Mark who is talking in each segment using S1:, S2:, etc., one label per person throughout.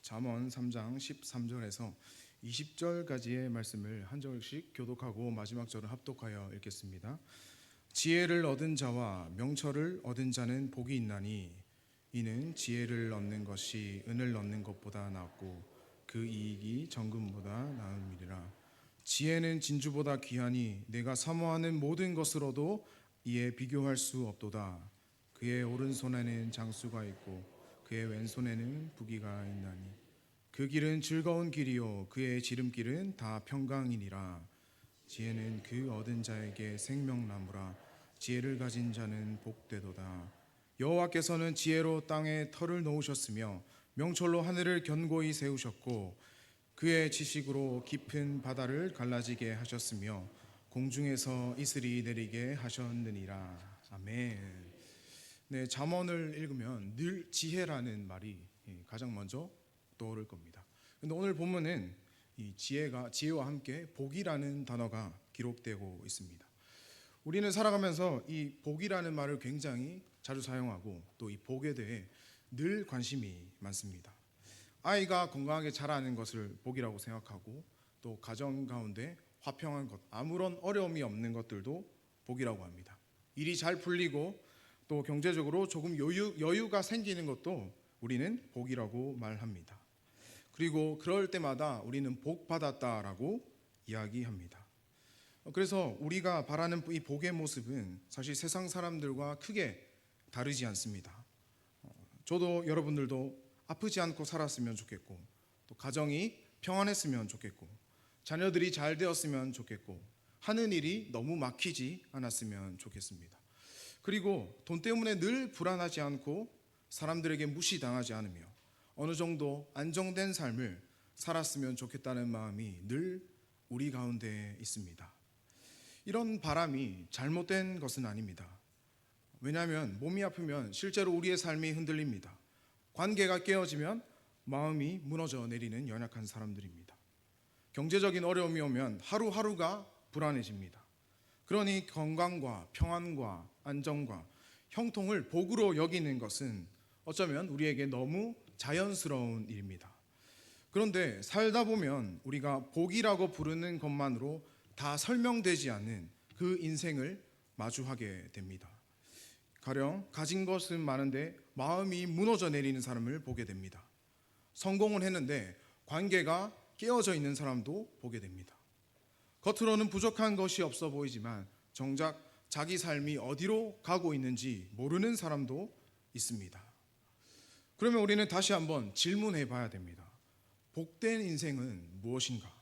S1: 잠언 3장 13절에서 20절까지의 말씀을 한 절씩 교독하고 마지막 절을 합독하여 읽겠습니다. 지혜를 얻은 자와 명철을 얻은 자는 복이 있나니 이는 지혜를 얻는 것이 은을 얻는 것보다 낫고 그 이익이 정금보다 나음이니라. 지혜는 진주보다 귀하니 내가 사모하는 모든 것으로도 이에 비교할 수 없도다. 그의 오른손에는 장수가 있고 그의 왼손에는 부귀가 있나니 그 길은 즐거운 길이요 그의 지름길은 다 평강이니라. 지혜는 그 얻은 자에게 생명나무라. 지혜를 가진 자는 복되도다. 여호와께서는 지혜로 땅에 터를 놓으셨으며 명철로 하늘을 견고히 세우셨고 그의 지식으로 깊은 바다를 갈라지게 하셨으며 공중에서 이슬이 내리게 하셨느니라. 아멘. 네, 잠언을 읽으면 늘 지혜라는 말이 가장 먼저 떠오를 겁니다. 근데 오늘 본문은 이 지혜와 함께 복이라는 단어가 기록되고 있습니다. 우리는 살아가면서 이 복이라는 말을 굉장히 자주 사용하고 또 이 복에 대해 늘 관심이 많습니다. 아이가 건강하게 자라는 것을 복이라고 생각하고 또 가정 가운데 화평한 것, 아무런 어려움이 없는 것들도 복이라고 합니다. 일이 잘 풀리고 또 경제적으로 조금 여유가 생기는 것도 우리는 복이라고 말합니다. 그리고 그럴 때마다 우리는 복 받았다라고 이야기합니다. 그래서 우리가 바라는 이 복의 모습은 사실 세상 사람들과 크게 다르지 않습니다. 저도 여러분들도 아프지 않고 살았으면 좋겠고 또 가정이 평안했으면 좋겠고 자녀들이 잘 되었으면 좋겠고 하는 일이 너무 막히지 않았으면 좋겠습니다. 그리고 돈 때문에 늘 불안하지 않고 사람들에게 무시당하지 않으며 어느 정도 안정된 삶을 살았으면 좋겠다는 마음이 늘 우리 가운데 있습니다. 이런 바람이 잘못된 것은 아닙니다. 왜냐하면 몸이 아프면 실제로 우리의 삶이 흔들립니다. 관계가 깨어지면 마음이 무너져 내리는 연약한 사람들입니다. 경제적인 어려움이 오면 하루하루가 불안해집니다. 그러니 건강과 평안과 안정과 형통을 복으로 여기는 것은 어쩌면 우리에게 너무 자연스러운 일입니다. 그런데 살다 보면 우리가 복이라고 부르는 것만으로 다 설명되지 않는 그 인생을 마주하게 됩니다. 가령 가진 것은 많은데 마음이 무너져 내리는 사람을 보게 됩니다. 성공을 했는데 관계가 깨어져 있는 사람도 보게 됩니다. 겉으로는 부족한 것이 없어 보이지만 정작 자기 삶이 어디로 가고 있는지 모르는 사람도 있습니다. 그러면 우리는 다시 한번 질문해 봐야 됩니다. 복된 인생은 무엇인가?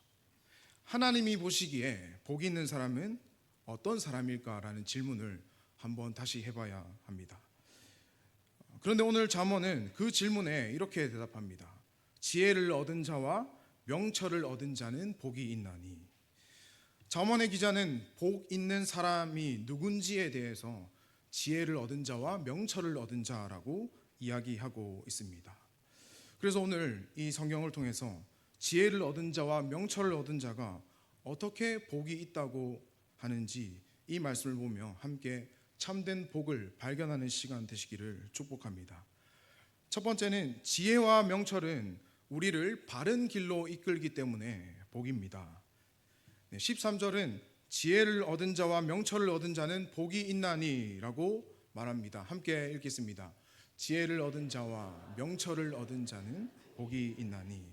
S1: 하나님이 보시기에 복 있는 사람은 어떤 사람일까라는 질문을 한번 다시 해봐야 합니다. 그런데 오늘 잠언은 그 질문에 이렇게 대답합니다. 지혜를 얻은 자와 명철을 얻은 자는 복이 있나니. 잠언의 기자는 복 있는 사람이 누군지에 대해서 지혜를 얻은 자와 명철을 얻은 자라고 이야기하고 있습니다. 그래서 오늘 이 성경을 통해서 지혜를 얻은 자와 명철을 얻은 자가 어떻게 복이 있다고 하는지 이 말씀을 보며 함께 참된 복을 발견하는 시간 되시기를 축복합니다. 첫 번째는 지혜와 명철은 우리를 바른 길로 이끌기 때문에 복입니다. 13절은 지혜를 얻은 자와 명철을 얻은 자는 복이 있나니 라고 말합니다. 함께 읽겠습니다. 지혜를 얻은 자와 명철을 얻은 자는 복이 있나니.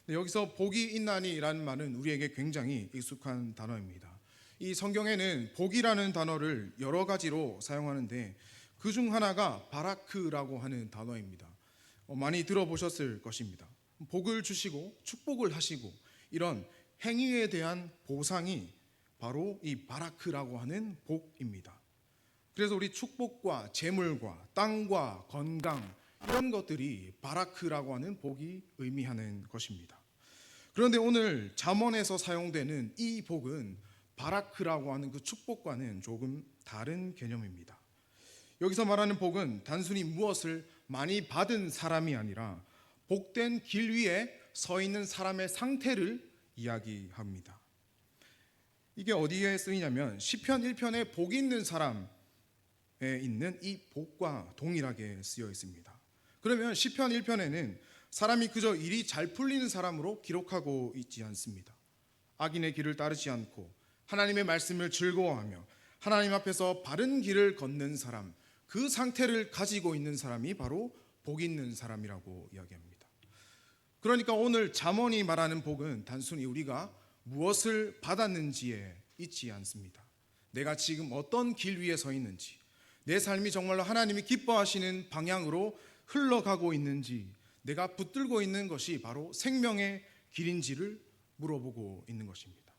S1: 여기서 복이 있나니 라는 말은 우리에게 굉장히 익숙한 단어입니다. 이 성경에는 복이라는 단어를 여러 가지로 사용하는데 그중 하나가 바라크라고 하는 단어입니다. 많이 들어보셨을 것입니다. 복을 주시고 축복을 하시고 이런 행위에 대한 보상이 바로 이 바라크라고 하는 복입니다. 그래서 우리 축복과 재물과 땅과 건강 이런 것들이 바라크라고 하는 복이 의미하는 것입니다. 그런데 오늘 잠언에서 사용되는 이 복은 바라크라고 하는 그 축복과는 조금 다른 개념입니다. 여기서 말하는 복은 단순히 무엇을 많이 받은 사람이 아니라 복된 길 위에 서 있는 사람의 상태를 이야기합니다. 이게 어디에 쓰이냐면 시편 1편에 복 있는 사람에 있는 이 복과 동일하게 쓰여 있습니다. 그러면 시편 1편에는 사람이 그저 일이 잘 풀리는 사람으로 기록하고 있지 않습니다. 악인의 길을 따르지 않고 하나님의 말씀을 즐거워하며 하나님 앞에서 바른 길을 걷는 사람, 그 상태를 가지고 있는 사람이 바로 복 있는 사람이라고 이야기합니다. 그러니까 오늘 잠언이 말하는 복은 단순히 우리가 무엇을 받았는지에 있지 않습니다. 내가 지금 어떤 길 위에 서 있는지, 내 삶이 정말로 하나님이 기뻐하시는 방향으로 흘러가고 있는지, 내가 붙들고 있는 것이 바로 생명의 길인지를 물어보고 있는 것입니다.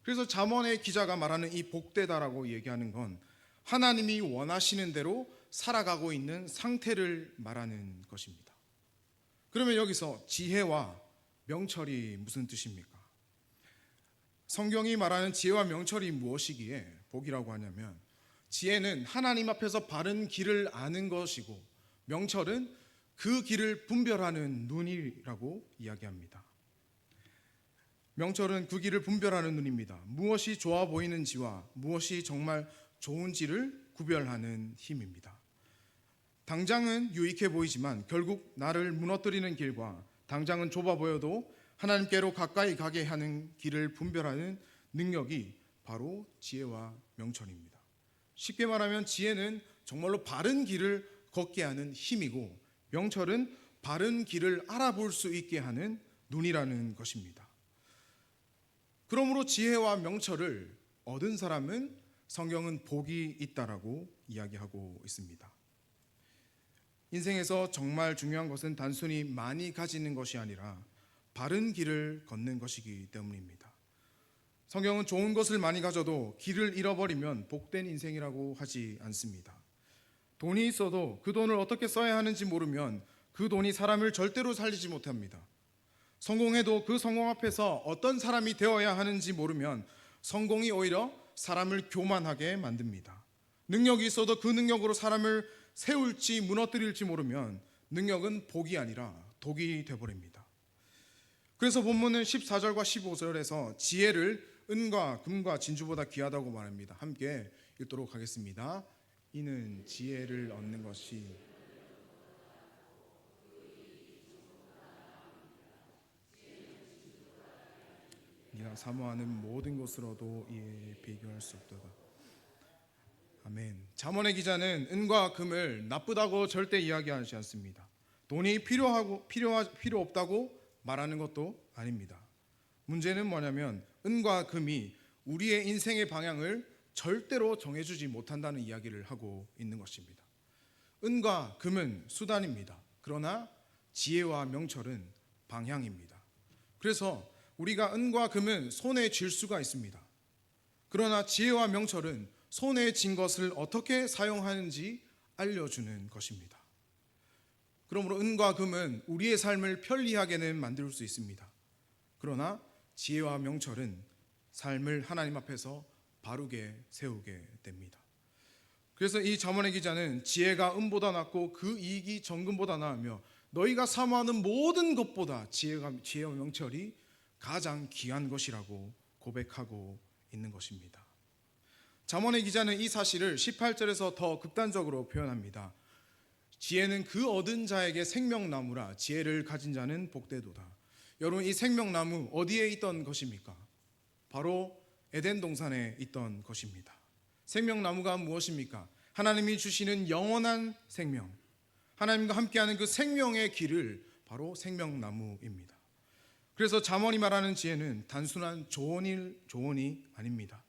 S1: 그래서 잠언의 기자가 말하는 이 복되다라고 얘기하는 건 하나님이 원하시는 대로 살아가고 있는 상태를 말하는 것입니다. 그러면 여기서 지혜와 명철이 무슨 뜻입니까? 성경이 말하는 지혜와 명철이 무엇이기에 복이라고 하냐면, 지혜는 하나님 앞에서 바른 길을 아는 것이고 명철은 그 길을 분별하는 눈이라고 이야기합니다. 명철은 그 길을 분별하는 눈입니다. 무엇이 좋아 보이는지와 무엇이 정말 좋은지를 구별하는 힘입니다. 당장은 유익해 보이지만 결국 나를 무너뜨리는 길과 당장은 좁아 보여도 하나님께로 가까이 가게 하는 길을 분별하는 능력이 바로 지혜와 명철입니다. 쉽게 말하면 지혜는 정말로 바른 길을 걷게 하는 힘이고, 명철은 바른 길을 알아볼 수 있게 하는 눈이라는 것입니다. 그러므로 지혜와 명철을 얻은 사람은 성경은 복이 있다라고 이야기하고 있습니다. 인생에서 정말 중요한 것은 단순히 많이 가지는 것이 아니라 바른 길을 걷는 것이기 때문입니다. 성경은 좋은 것을 많이 가져도 길을 잃어버리면 복된 인생이라고 하지 않습니다. 돈이 있어도 그 돈을 어떻게 써야 하는지 모르면 그 돈이 사람을 절대로 살리지 못합니다. 성공해도 그 성공 앞에서 어떤 사람이 되어야 하는지 모르면 성공이 오히려 사람을 교만하게 만듭니다. 능력이 있어도 그 능력으로 사람을 세울지 무너뜨릴지 모르면 능력은 복이 아니라 독이 되어버립니다. 그래서 본문은 14절과 15절에서 지혜를 은과 금과 진주보다 귀하다고 말합니다. 함께 읽도록 하겠습니다. 이는 지혜를 얻는 것이 네가 사모하는 모든 것으로도 이에 비교할 수 없도다. 아멘. 잠언의 기자는 은과 금을 나쁘다고 절대 이야기하지 않습니다. 돈이 필요 없다고 말하는 것도 아닙니다. 문제는 뭐냐면 은과 금이 우리의 인생의 방향을 절대로 정해주지 못한다는 이야기를 하고 있는 것입니다. 은과 금은 수단입니다. 그러나 지혜와 명철은 방향입니다. 그래서 우리가 은과 금은 손에 쥘 수가 있습니다. 그러나 지혜와 명철은 손에 쥔 것을 어떻게 사용하는지 알려주는 것입니다. 그러므로 은과 금은 우리의 삶을 편리하게는 만들 수 있습니다. 그러나 지혜와 명철은 삶을 하나님 앞에서 바르게 세우게 됩니다. 그래서 이 잠언의 기자는 지혜가 은보다 낫고 그 이익이 정금보다 나으며 너희가 사모하는 모든 것보다 지혜와 명철이 가장 귀한 것이라고 고백하고 있는 것입니다. 잠언의 기자는 이 사실을 18절에서 더 극단적으로 표현합니다. 지혜는 그 얻은 자에게 생명나무라 지혜를 가진 자는 복되도다. 여러분, 이 생명나무 어디에 있던 것입니까? 바로 에덴 동산에 있던 것입니다. 생명나무가 무엇입니까? 하나님이 주시는 영원한 생명, 하나님과 함께하는 그 생명의 길을 바로 생명나무입니다. 그래서 잠언이 말하는 지혜는 단순한 조언이 아닙니다.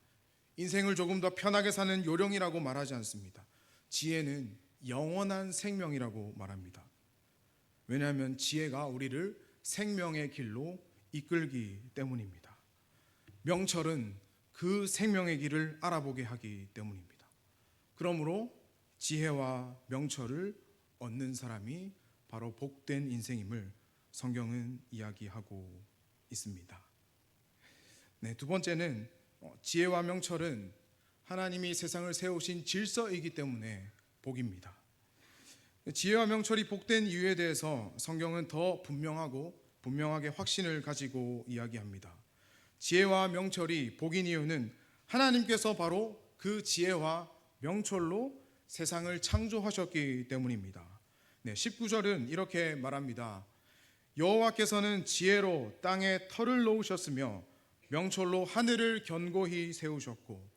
S1: 인생을 조금 더 편하게 사는 요령이라고 말하지 않습니다. 지혜는 영원한 생명이라고 말합니다. 왜냐하면 지혜가 우리를 생명의 길로 이끌기 때문입니다. 명철은 그 생명의 길을 알아보게 하기 때문입니다. 그러므로 지혜와 명철을 얻는 사람이 바로 복된 인생임을 성경은 이야기하고 있습니다. 네, 두 번째는 지혜와 명철은 하나님이 세상을 세우신 질서이기 때문에 복입니다. 지혜와 명철이 복된 이유에 대해서 성경은 더 분명하게 확신을 가지고 이야기합니다. 지혜와 명철이 복인 이유는 하나님께서 바로 그 지혜와 명철로 세상을 창조하셨기 때문입니다. 네, 19절은 이렇게 말합니다. 여호와께서는 지혜로 땅에 터를 놓으셨으며 명철로 하늘을 견고히 세우셨고.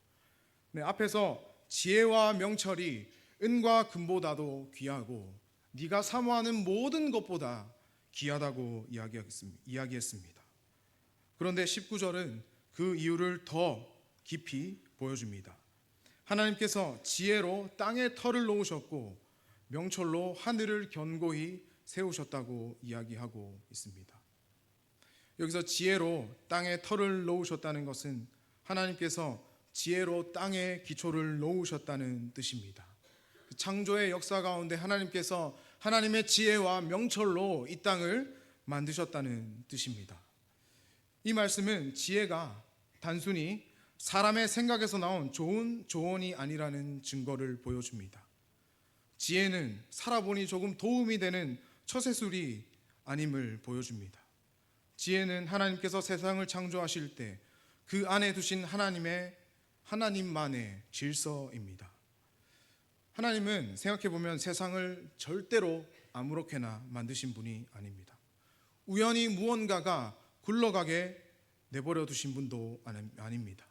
S1: 네, 앞에서 지혜와 명철이 은과 금보다도 귀하고 네가 사모하는 모든 것보다 귀하다고 이야기했습니다. 그런데 19절은 그 이유를 더 깊이 보여줍니다. 하나님께서 지혜로 땅에 터를 놓으셨고 명철로 하늘을 견고히 세우셨다고 이야기하고 있습니다. 여기서 지혜로 땅에 터를 놓으셨다는 것은 하나님께서 지혜로 땅에 기초를 놓으셨다는 뜻입니다. 창조의 역사 가운데 하나님께서 하나님의 지혜와 명철로 이 땅을 만드셨다는 뜻입니다. 이 말씀은 지혜가 단순히 사람의 생각에서 나온 좋은 조언이 아니라는 증거를 보여줍니다. 지혜는 살아보니 조금 도움이 되는 처세술이 아님을 보여줍니다. 지혜는 하나님께서 세상을 창조하실 때 그 안에 두신 하나님만의 질서입니다. 하나님은 생각해보면 세상을 절대로 아무렇게나 만드신 분이 아닙니다. 우연히 무언가가 굴러가게 내버려 두신 분도 아닙니다.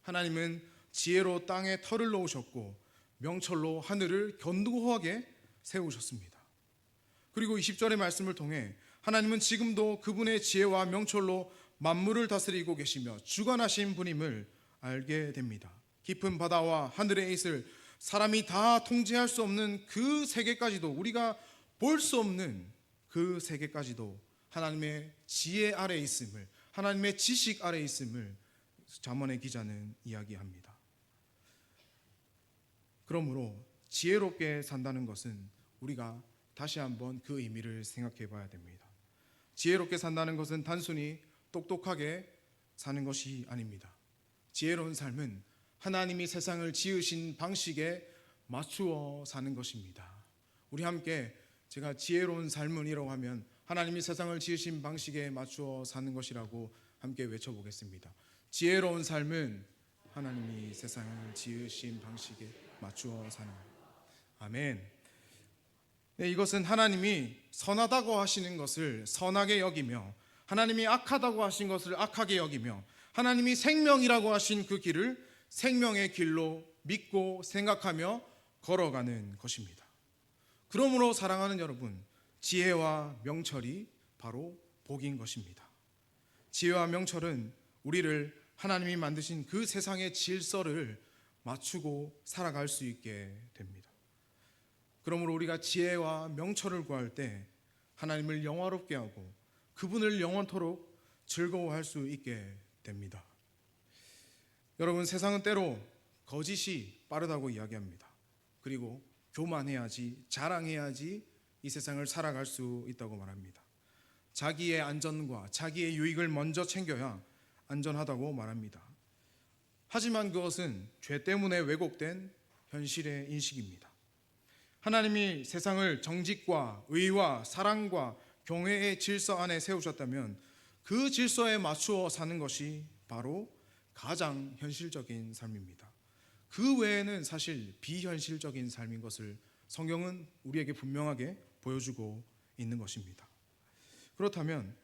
S1: 하나님은 지혜로 땅에 터를 놓으셨고 명철로 하늘을 견고하게 세우셨습니다. 그리고 20절의 말씀을 통해 하나님은 지금도 그분의 지혜와 명철로 만물을 다스리고 계시며 주관하신 분임을 알게 됩니다. 깊은 바다와 하늘의 이슬, 사람이 다 통제할 수 없는 그 세계까지도, 우리가 볼 수 없는 그 세계까지도 하나님의 지혜 아래 있음을, 하나님의 지식 아래 있음을 잠언의 기자는 이야기합니다. 그러므로 지혜롭게 산다는 것은 우리가 다시 한번 그 의미를 생각해 봐야 됩니다. 지혜롭게 산다는 것은 단순히 똑똑하게 사는 것이 아닙니다. 지혜로운 삶은 하나님이 세상을 지으신 방식에 맞추어 사는 것입니다. 우리 함께, 제가 지혜로운 삶은이라고 하면 하나님이 세상을 지으신 방식에 맞추어 사는 것이라고 함께 외쳐보겠습니다. 지혜로운 삶은 하나님이 세상을 지으신 방식에 맞추어 사는 것. 아멘. 네, 이것은 하나님이 선하다고 하시는 것을 선하게 여기며 하나님이 악하다고 하신 것을 악하게 여기며 하나님이 생명이라고 하신 그 길을 생명의 길로 믿고 생각하며 걸어가는 것입니다. 그러므로 사랑하는 여러분, 지혜와 명철이 바로 복인 것입니다. 지혜와 명철은 우리를 하나님이 만드신 그 세상의 질서를 맞추고 살아갈 수 있게 됩니다. 그러므로 우리가 지혜와 명철을 구할 때 하나님을 영화롭게 하고 그분을 영원토록 즐거워할 수 있게 됩니다. 여러분, 세상은 때로 거짓이 빠르다고 이야기합니다. 그리고 교만해야지, 자랑해야지 이 세상을 살아갈 수 있다고 말합니다. 자기의 안전과 자기의 유익을 먼저 챙겨야 안전하다고 말합니다. 하지만 그것은 죄 때문에 왜곡된 현실의 인식입니다. 하나님이 세상을 정직과 의와 사랑과 경외의 질서 안에 세우셨다면 그 질서에 맞추어 사는 것이 바로 가장 현실적인 삶입니다. 그 외에는 사실 비현실적인 삶인 것을 성경은 우리에게 분명하게 보여주고 있는 것입니다. 그렇다면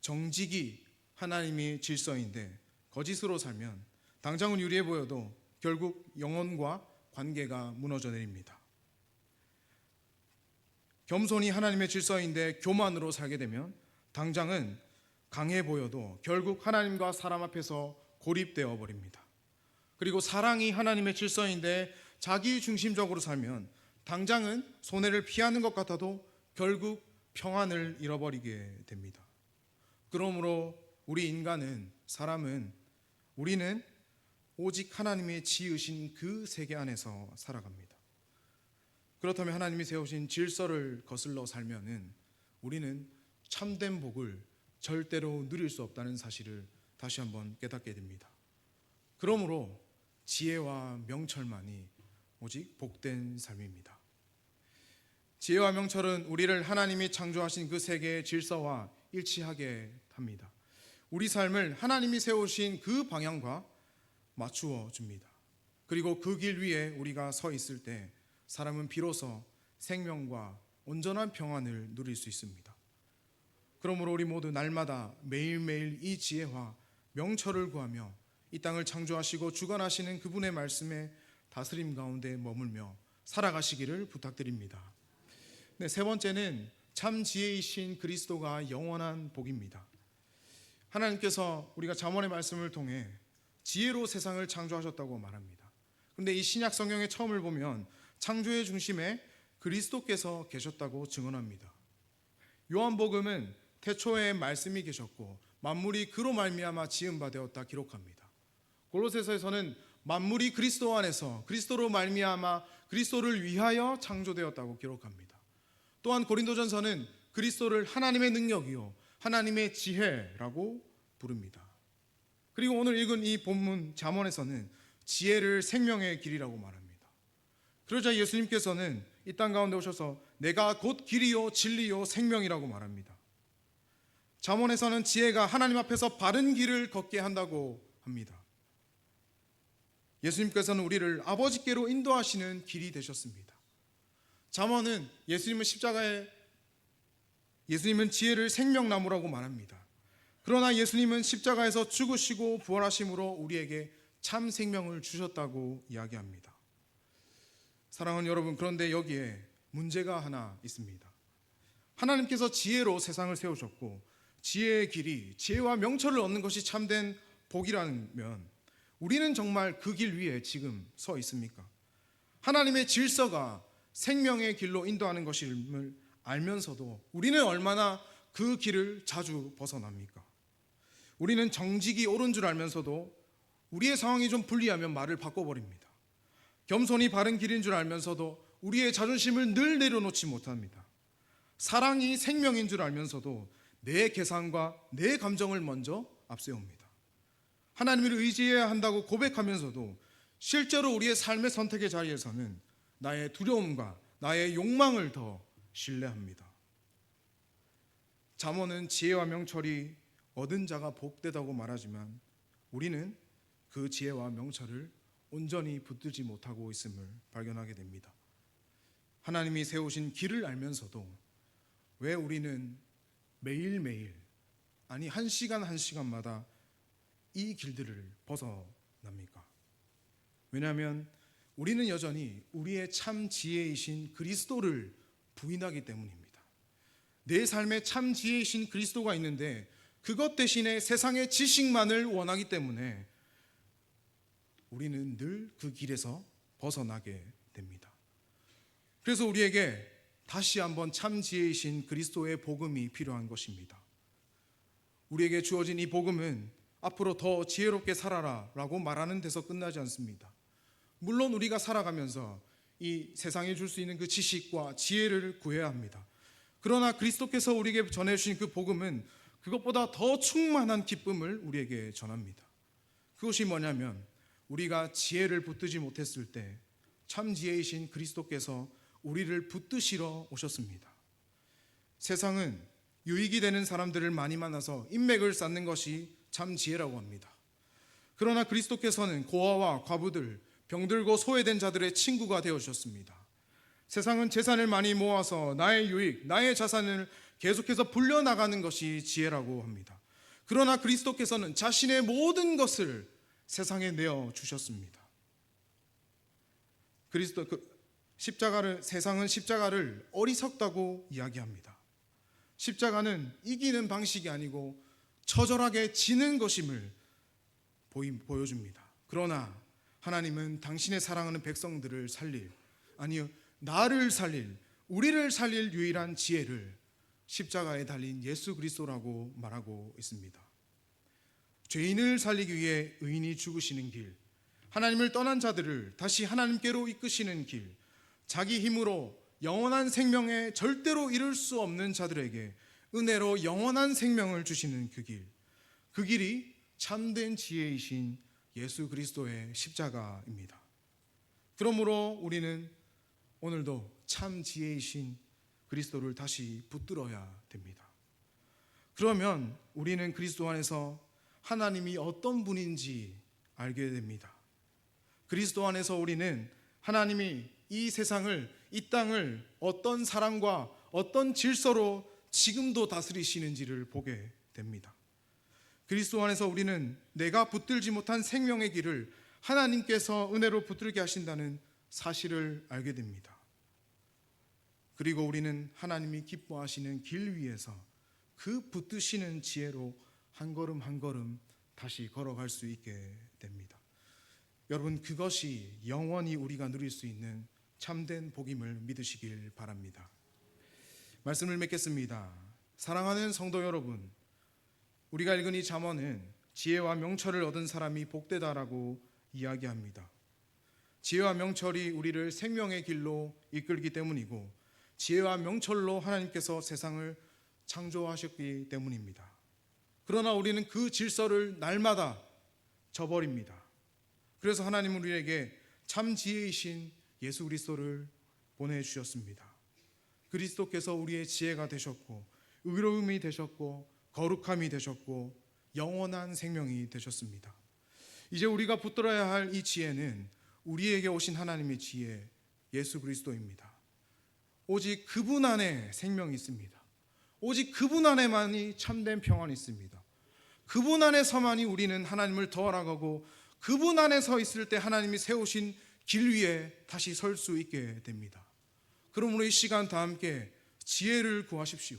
S1: 정직이 하나님의 질서인데 거짓으로 살면 당장은 유리해 보여도 결국 영혼과 관계가 무너져 내립니다. 겸손이 하나님의 질서인데 교만으로 살게 되면 당장은 강해 보여도 결국 하나님과 사람 앞에서 고립되어 버립니다. 그리고 사랑이 하나님의 질서인데 자기 중심적으로 살면 당장은 손해를 피하는 것 같아도 결국 평안을 잃어버리게 됩니다. 그러므로 우리 인간은, 우리는 오직 하나님의 지으신 그 세계 안에서 살아갑니다. 그렇다면 하나님이 세우신 질서를 거슬러 살면은 우리는 참된 복을 절대로 누릴 수 없다는 사실을 다시 한번 깨닫게 됩니다. 그러므로 지혜와 명철만이 오직 복된 삶입니다. 지혜와 명철은 우리를 하나님이 창조하신 그 세계의 질서와 일치하게 합니다. 우리 삶을 하나님이 세우신 그 방향과 맞추어 줍니다. 그리고 그 길 위에 우리가 서 있을 때 사람은 비로소 생명과 온전한 평안을 누릴 수 있습니다. 그러므로 우리 모두 날마다 매일매일 이 지혜와 명철을 구하며 이 땅을 창조하시고 주관하시는 그분의 말씀에 다스림 가운데 머물며 살아가시기를 부탁드립니다. 네, 세 번째는 참 지혜이신 그리스도가 영원한 복입니다. 하나님께서 우리가 잠언의 말씀을 통해 지혜로 세상을 창조하셨다고 말합니다. 그런데 이 신약 성경의 처음을 보면 창조의 중심에 그리스도께서 계셨다고 증언합니다. 요한복음은 태초에 말씀이 계셨고 만물이 그로 말미암아 지은 바 되었다 기록합니다. 골로새서에서는 만물이 그리스도 안에서 그리스도로 말미암아 그리스도를 위하여 창조되었다고 기록합니다. 또한 고린도전서는 그리스도를 하나님의 능력이요 하나님의 지혜라고 부릅니다. 그리고 오늘 읽은 이 본문 잠언에서는 지혜를 생명의 길이라고 말합니다. 그러자 예수님께서는 이 땅 가운데 오셔서 내가 곧 길이요 진리요 생명이라고 말합니다. 잠언에서는 지혜가 하나님 앞에서 바른 길을 걷게 한다고 합니다. 예수님께서는 우리를 아버지께로 인도하시는 길이 되셨습니다. 잠언은 예수님은 지혜를 생명나무라고 말합니다. 그러나 예수님은 십자가에서 죽으시고 부활하심으로 우리에게 참 생명을 주셨다고 이야기합니다. 사랑하는 여러분, 그런데 여기에 문제가 하나 있습니다. 하나님께서 지혜로 세상을 세우셨고 지혜의 길이, 지혜와 명철을 얻는 것이 참된 복이라면 우리는 정말 그 길 위에 지금 서 있습니까? 하나님의 질서가 생명의 길로 인도하는 것임을 알면서도 우리는 얼마나 그 길을 자주 벗어납니까? 우리는 정직이 옳은 줄 알면서도 우리의 상황이 좀 불리하면 말을 바꿔버립니다. 겸손이 바른 길인 줄 알면서도 우리의 자존심을 늘 내려놓지 못합니다. 사랑이 생명인 줄 알면서도 내 계산과 내 감정을 먼저 앞세웁니다. 하나님을 의지해야 한다고 고백하면서도 실제로 우리의 삶의 선택의 자리에서는 나의 두려움과 나의 욕망을 더 신뢰합니다. 잠언은 지혜와 명철이 얻은 자가 복되다고 말하지만 우리는 그 지혜와 명철을 온전히 붙들지 못하고 있음을 발견하게 됩니다. 하나님이 세우신 길을 알면서도 왜 우리는 매일매일, 아니 한 시간 한 시간마다 이 길들을 벗어납니까? 왜냐하면 우리는 여전히 우리의 참 지혜이신 그리스도를 부인하기 때문입니다. 내 삶에 참 지혜이신 그리스도가 있는데 그것 대신에 세상의 지식만을 원하기 때문에 우리는 늘 그 길에서 벗어나게 됩니다. 그래서 우리에게 다시 한번 참 지혜이신 그리스도의 복음이 필요한 것입니다. 우리에게 주어진 이 복음은 앞으로 더 지혜롭게 살아라 라고 말하는 데서 끝나지 않습니다. 물론 우리가 살아가면서 이 세상에 줄 수 있는 그 지식과 지혜를 구해야 합니다. 그러나 그리스도께서 우리에게 전해주신 그 복음은 그것보다 더 충만한 기쁨을 우리에게 전합니다. 그것이 뭐냐면 우리가 지혜를 붙들지 못했을 때 참 지혜이신 그리스도께서 우리를 붙드시러 오셨습니다. 세상은 유익이 되는 사람들을 많이 만나서 인맥을 쌓는 것이 참 지혜라고 합니다. 그러나 그리스도께서는 고아와 과부들, 병들고 소외된 자들의 친구가 되어주셨습니다. 세상은 재산을 많이 모아서 나의 유익, 나의 자산을 계속해서 불려나가는 것이 지혜라고 합니다. 그러나 그리스도께서는 자신의 모든 것을 세상에 내어주셨습니다. 세상은 십자가를 어리석다고 이야기합니다. 십자가는 이기는 방식이 아니고 처절하게 지는 것임을 보여줍니다. 그러나 하나님은 당신의 사랑하는 백성들을 살릴, 아니요 나를 살릴, 우리를 살릴 유일한 지혜를 십자가에 달린 예수 그리스도라고 말하고 있습니다. 죄인을 살리기 위해 의인이 죽으시는 길, 하나님을 떠난 자들을 다시 하나님께로 이끄시는 길, 자기 힘으로 영원한 생명에 절대로 이룰 수 없는 자들에게 은혜로 영원한 생명을 주시는 그 길, 그 길이 참된 지혜이신 예수 그리스도의 십자가입니다. 그러므로 우리는 오늘도 참 지혜이신 그리스도를 다시 붙들어야 됩니다. 그러면 우리는 그리스도 안에서 하나님이 어떤 분인지 알게 됩니다. 그리스도 안에서 우리는 하나님이 이 세상을, 이 땅을 어떤 사랑과 어떤 질서로 지금도 다스리시는지를 보게 됩니다. 그리스도 안에서 우리는 내가 붙들지 못한 생명의 길을 하나님께서 은혜로 붙들게 하신다는 사실을 알게 됩니다. 그리고 우리는 하나님이 기뻐하시는 길 위에서 그 붙드시는 지혜로 한 걸음 한 걸음 다시 걸어갈 수 있게 됩니다. 여러분, 그것이 영원히 우리가 누릴 수 있는 참된 복임을 믿으시길 바랍니다. 말씀을 맺겠습니다. 사랑하는 성도 여러분, 우리가 읽은 이 잠언은 지혜와 명철을 얻은 사람이 복되다라고 이야기합니다. 지혜와 명철이 우리를 생명의 길로 이끌기 때문이고, 지혜와 명철로 하나님께서 세상을 창조하셨기 때문입니다. 그러나 우리는 그 질서를 날마다 저버립니다. 그래서 하나님은 우리에게 참 지혜이신 예수 그리스도를 보내주셨습니다. 그리스도께서 우리의 지혜가 되셨고, 의로움이 되셨고, 거룩함이 되셨고, 영원한 생명이 되셨습니다. 이제 우리가 붙들어야 할 이 지혜는 우리에게 오신 하나님의 지혜, 예수 그리스도입니다. 오직 그분 안에 생명이 있습니다. 오직 그분 안에만이 참된 평안이 있습니다. 그분 안에서만이 우리는 하나님을 더 알아가고, 그분 안에 서 있을 때 하나님이 세우신 길 위에 다시 설 수 있게 됩니다. 그러므로 이 시간 다 함께 지혜를 구하십시오.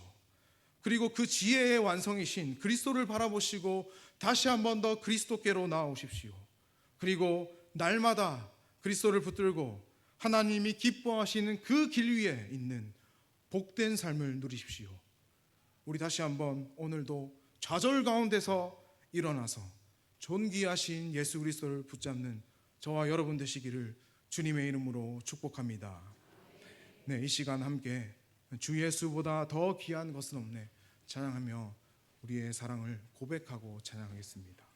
S1: 그리고 그 지혜의 완성이신 그리스도를 바라보시고 다시 한 번 더 그리스도께로 나아오십시오. 그리고 날마다 그리스도를 붙들고 하나님이 기뻐하시는 그 길 위에 있는 복된 삶을 누리십시오. 우리 다시 한번 오늘도 좌절 가운데서 일어나서 존귀하신 예수 그리스도를 붙잡는 저와 여러분 되시기를 주님의 이름으로 축복합니다. 네, 이 시간 함께 주 예수보다 더 귀한 것은 없네 찬양하며 우리의 사랑을 고백하고 찬양하겠습니다.